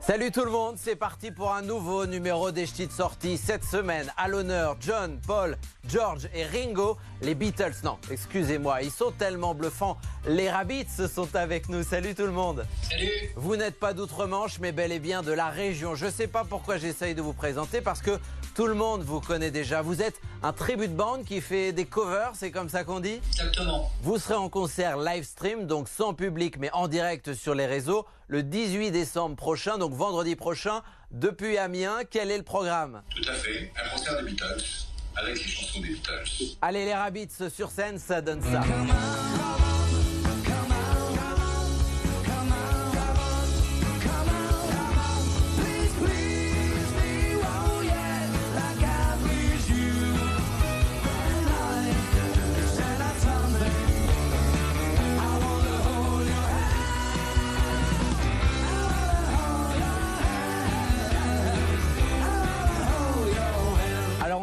Salut tout le monde, c'est parti pour un nouveau numéro des Ch'tis de sortie. Cette semaine, à l'honneur, John, Paul, George et Ringo, les Beatles. Non, excusez-moi, ils sont tellement bluffants. Les Rabbits sont avec nous. Salut tout le monde. Salut. Vous n'êtes pas d'outre-Manche, mais bel et bien de la région. Je ne sais pas pourquoi j'essaye de vous présenter, parce que tout le monde vous connaît déjà. Vous êtes un tribute band qui fait des covers, c'est comme ça qu'on dit? Exactement. Vous serez en concert live stream, donc sans public, mais en direct sur les réseaux, le 18 décembre prochain, donc vendredi prochain, depuis Amiens. Quel est le programme? Tout à fait, un concert des Beatles, avec les chansons des Beatles. Allez, les Rabbits sur scène, ça donne ça.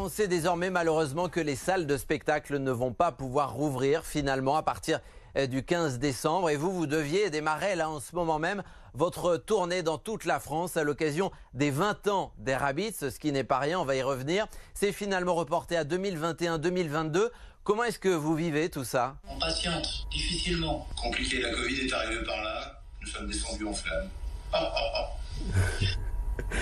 On sait désormais malheureusement que les salles de spectacle ne vont pas pouvoir rouvrir finalement à partir du 15 décembre. Et vous deviez démarrer là en ce moment même votre tournée dans toute la France à l'occasion des 20 ans des Rabbits, ce qui n'est pas rien, on va y revenir. C'est finalement reporté à 2021-2022. Comment est-ce que vous vivez tout ça? On patiente, difficilement. Compliqué, la Covid est arrivée par là, nous sommes descendus en flammes.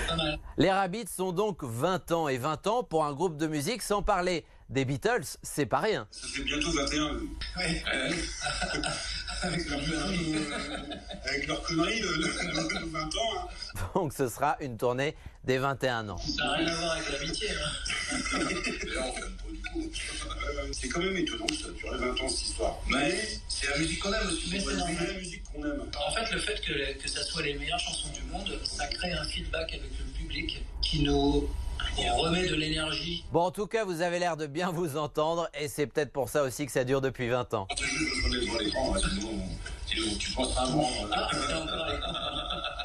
Pas mal. Les Rabbits sont donc 20 ans et 20 ans pour un groupe de musique, sans parler des Beatles, c'est pas rien. Ça fait bientôt 21. Oui. Avec leur connerie de 20 ans. Hein. Donc ce sera une tournée des 21 ans. Ça n'a rien à voir avec l'amitié. D'ailleurs, on fait pas du tout. C'est quand même étonnant que ça dure 20 ans cette histoire. Mais c'est la musique qu'on aime aussi. Mais c'est normal. la musique qu'on aime. En fait, le fait que ça soit les meilleures chansons du monde, ça crée un feedback avec le public qui nous remet de l'énergie. Bon, en tout cas, vous avez l'air de bien vous entendre et c'est peut-être pour ça aussi que ça dure depuis 20 ans. C'est juste qu'on est devant l'écran, sinon tu penseras à moi. Ah, c'est encore les...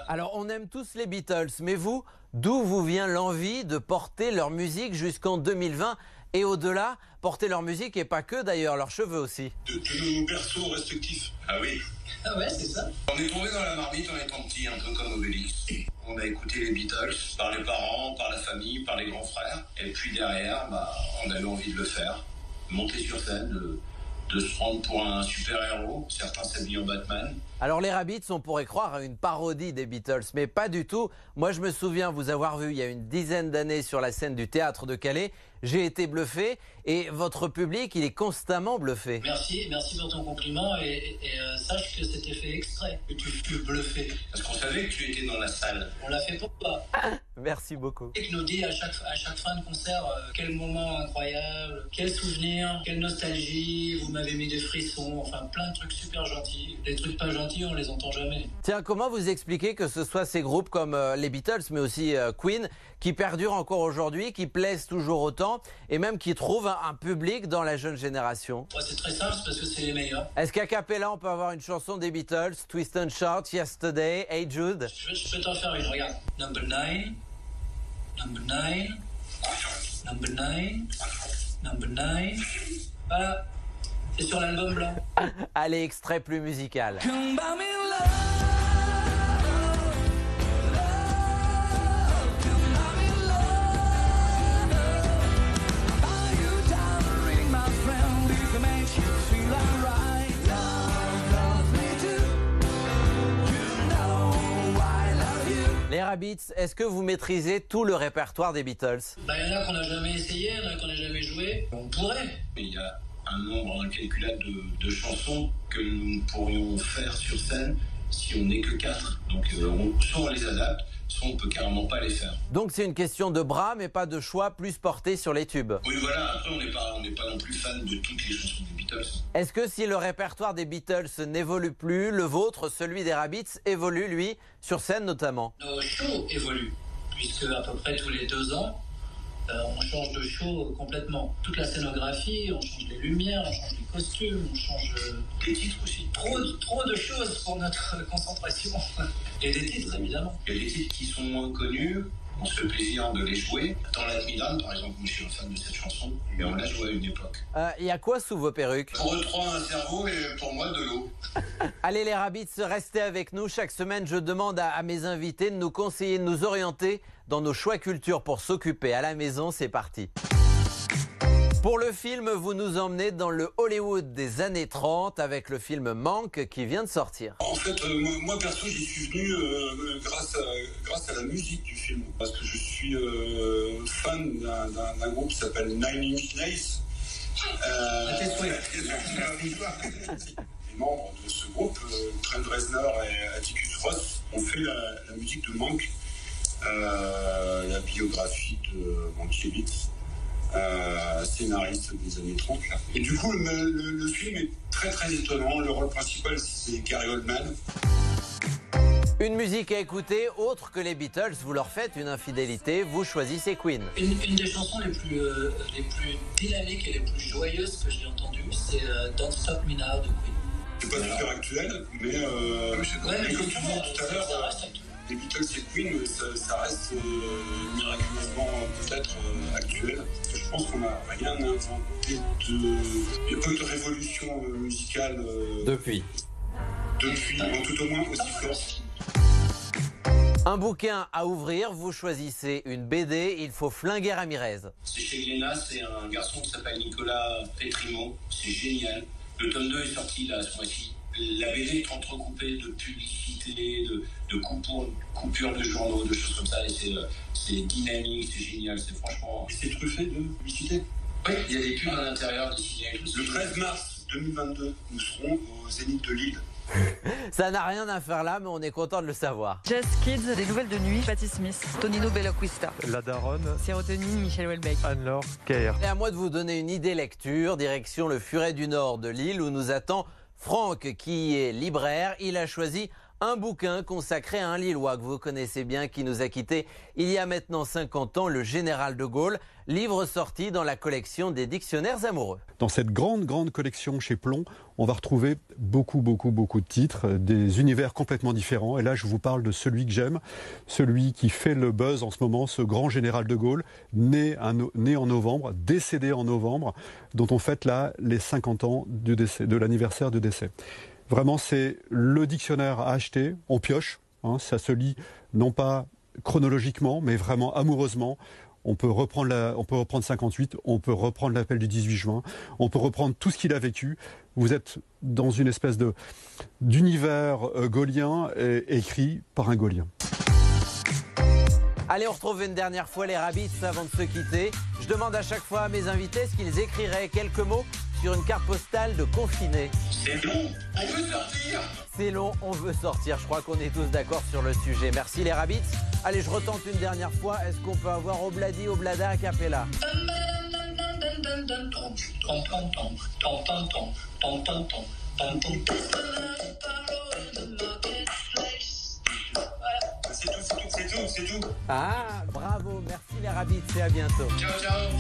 Alors, on aime tous les Beatles, mais vous, d'où vous vient l'envie de porter leur musique jusqu'en 2020 et au-delà, porter leur musique et pas que d'ailleurs, leurs cheveux aussi? De nos berceaux respectifs. Ah oui. Ah ouais, c'est ça. On est tombé dans la marmite en étant petit, un peu comme Obélix. On a écouté les Beatles par les parents, par la famille, par les grands frères. Et puis derrière, on avait envie de le faire. Monter sur scène, de se prendre pour un super-héros. Certains s'habillent en Batman. Alors les Rabbits, on pourrait croire à une parodie des Beatles, mais pas du tout. Moi, je me souviens vous avoir vu il y a une dizaine d'années sur la scène du Théâtre de Calais. J'ai été bluffé et votre public, il est constamment bluffé. Merci pour ton compliment et sache que c'était fait exprès, que tu fus bluffé. Parce qu'on savait que tu étais dans la salle. On l'a fait pour toi. Merci beaucoup. Et que nous dit à chaque fin de concert quel moment incroyable, quel souvenir, quelle nostalgie, vous m'avez mis des frissons, enfin plein de trucs super gentils. Les trucs pas gentils, on les entend jamais. Tiens, comment vous expliquez que ce soit ces groupes comme les Beatles, mais aussi Queen, qui perdurent encore aujourd'hui, qui plaisent toujours autant, et même qui trouvent un public dans la jeune génération? Ouais, c'est très simple, c'est parce que c'est les meilleurs. Est-ce qu'à cappella, on peut avoir une chanson des Beatles, Twist and Shout, Yesterday, Hey Jude? Je peux t'en faire une, regarde. Number 9, number 9, number 9, number 9. Voilà, c'est sur l'album blanc. Allez, extrait plus musical. Les Rabbits, est-ce que vous maîtrisez tout le répertoire des Beatles? Il y en a qu'on n'a jamais essayé, il y en a qu'on n'a jamais joué. On pourrait. Il y a un nombre incalculable de chansons que nous pourrions faire sur scène si on n'est que 4. Donc soit on les adapte, soit on peut carrément pas les faire. Donc c'est une question de bras, mais pas de choix, plus porté sur les tubes. Oui, voilà. Après, on n'est pas non plus fan de toutes les chansons des Beatles. Est-ce que si le répertoire des Beatles n'évolue plus, le vôtre, celui des Rabbits, évolue, lui, sur scène notamment? Nos shows évoluent, puisque à peu près tous les 2 ans, on change de show complètement. Toute la scénographie, on change les lumières, on change les costumes, on change... Des titres aussi. Trop de choses pour notre concentration. Et des titres, évidemment. Il y a des titres qui sont moins connus, On se fait plaisir de les jouer. Dans l'Admiral, par exemple, moi je suis un fan de cette chanson, mais on l'a joué à une époque. Il y a quoi sous vos perruques? Pour eux trois, un cerveau et pour moi, de l'eau. Allez les Rabbits, restez avec nous. Chaque semaine, je demande à mes invités de nous conseiller, de nous orienter dans nos choix culture pour s'occuper à la maison. C'est parti. Pour le film, vous nous emmenez dans le Hollywood des années 30 avec le film Manque qui vient de sortir. En fait, moi perso, j'y suis venu grâce à la musique du film. Parce que je suis fan d'un groupe qui s'appelle Nine Inch Nails. Les membres de ce groupe, Trent Reznor et Atticus Ross, ont fait la musique de Manque, la biographie de Mankiewicz. Scénariste des années 30 là. Et du coup le film est très très étonnant. Le rôle principal c'est Gary Oldman. Une musique à écouter autre que les Beatles, vous leur faites une infidélité, vous choisissez Queen. Une des chansons les plus dynamiques et les plus joyeuses que j'ai entendues, c'est Don't Stop Me Now de Queen. C'est pas super actuel, mais comme tu disais tout à l'heure, les Beatles et Queen, ça reste miraculeusement peut-être actuel. Parce que je pense qu'on n'a rien inventé il n'y a pas eu de révolution musicale Depuis, tout au moins aussi forte. Un bouquin à ouvrir, vous choisissez une BD, il faut flinguer Ramirez. C'est chez Glénat, c'est un garçon qui s'appelle Nicolas Pétrimont, c'est génial. Le tome 2 est sorti là ce mois-ci. La BD est entrecoupée de publicités, de coupures de journaux, de choses comme ça. Et c'est dynamique, c'est génial, c'est franchement... Et c'est truffé de publicité. Oui, il y a des pubs à l'intérieur dessinées et tout. Le 13 mars 2022, nous serons au Zénith de Lille. Ça n'a rien à faire là, mais on est content de le savoir. Just Kids, des nouvelles de nuit, Patti Smith, Tonino Belloquista, La Daronne, Sérotonine, Michel Houellebecq, Anne-Laure Caire. Et à moi de vous donner une idée lecture, direction le Furet du Nord de Lille où nous attend Franck qui est libraire. Il a choisi un bouquin consacré à un Lillois que vous connaissez bien, qui nous a quittés il y a maintenant 50 ans, le Général de Gaulle, livre sorti dans la collection des dictionnaires amoureux. Dans cette grande collection chez Plon, on va retrouver beaucoup de titres, des univers complètement différents. Et là, je vous parle de celui que j'aime, celui qui fait le buzz en ce moment, ce grand Général de Gaulle, né en novembre, décédé en novembre, dont on fête là les 50 ans de l'anniversaire de décès. Vraiment, c'est le dictionnaire à acheter, on pioche, hein, ça se lit non pas chronologiquement, mais vraiment amoureusement. On peut reprendre 58, on peut reprendre l'appel du 18 juin, on peut reprendre tout ce qu'il a vécu. Vous êtes dans une espèce d'univers gaullien écrit par un Gaullien. Allez, on retrouve une dernière fois les Rabbits avant de se quitter. Je demande à chaque fois à mes invités ce qu'ils écriraient quelques mots sur une carte postale de confiné. C'est long, on veut sortir. C'est long, on veut sortir. Je crois qu'on est tous d'accord sur le sujet. Merci les Rabbits. Allez, je retente une dernière fois. Est-ce qu'on peut avoir Obladi, Oblada a cappella? C'est tout. Ah, bravo. Merci les Rabbits et à bientôt. Ciao.